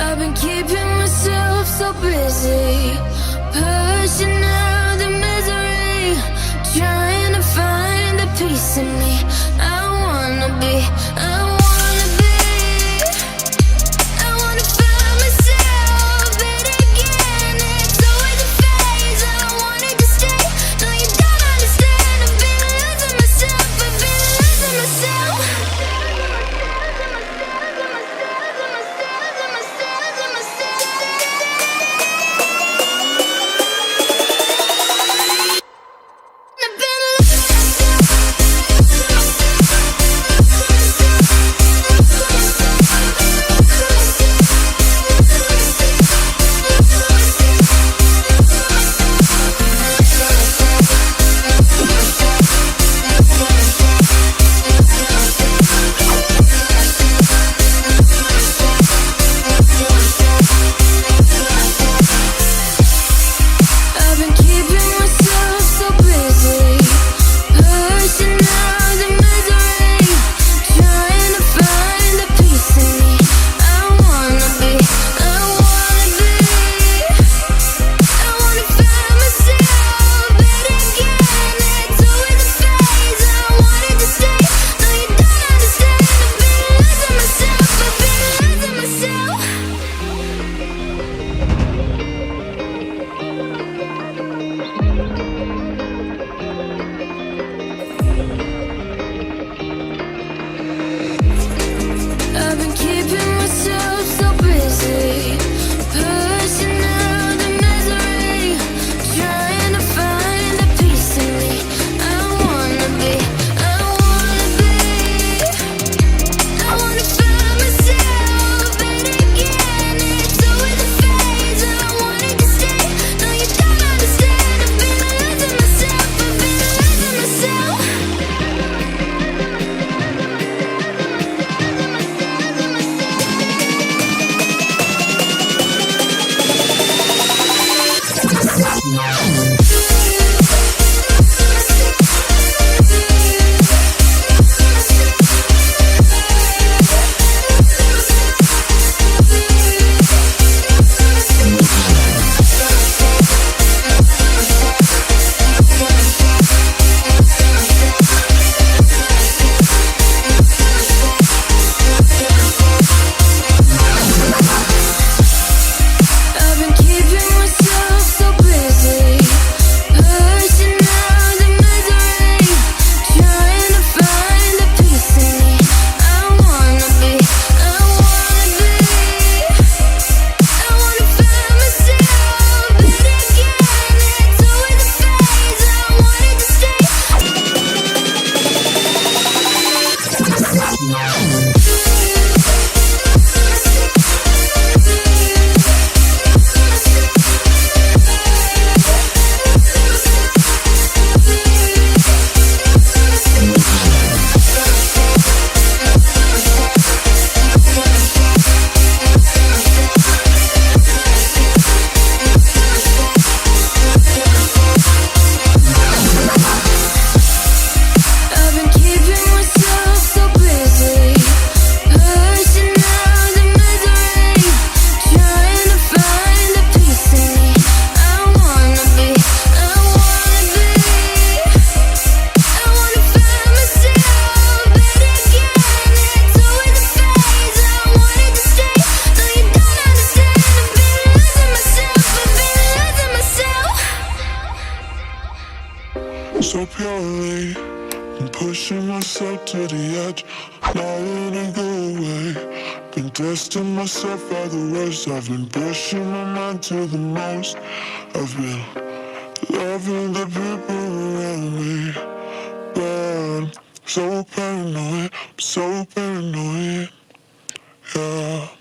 I've been keeping myself so busy, pushing out the misery, trying to find the peace in me. I wanna be, I wanna be, I wanna find myself, but again, it's always a phase. I wanted to stay, no you don't understand. I've been losing myself, I've been losing myself. I've been keeping myself so busy, pushing out the misery, trying to find the peace in me. I wanna be, I wanna be, I wanna find myself, but again, it's always a phase. I wanted to stay, no you don't understand. I've been losing myself, I've been losing myself. I've been keeping myself so busy, pushing out the misery, trying to find the peace in me. I wanna be, I wanna be, I wanna find myself, but again, it's always a phase. I wanted to stay. I've been keeping myself so busy, pushing out the misery, trying to find the peace in me. I wanna be, I wanna be, I wanna find myself, but again, it's always a phase. I wanted to stay, no you don't understand. I've been losing myself, I've been losing myself. So purely, I'm pushing myself to the edge, not letting go away. Been testing myself by the worst. I've been pushing my mind to the most. I've been loving the people around me, but I'm so paranoid, yeah.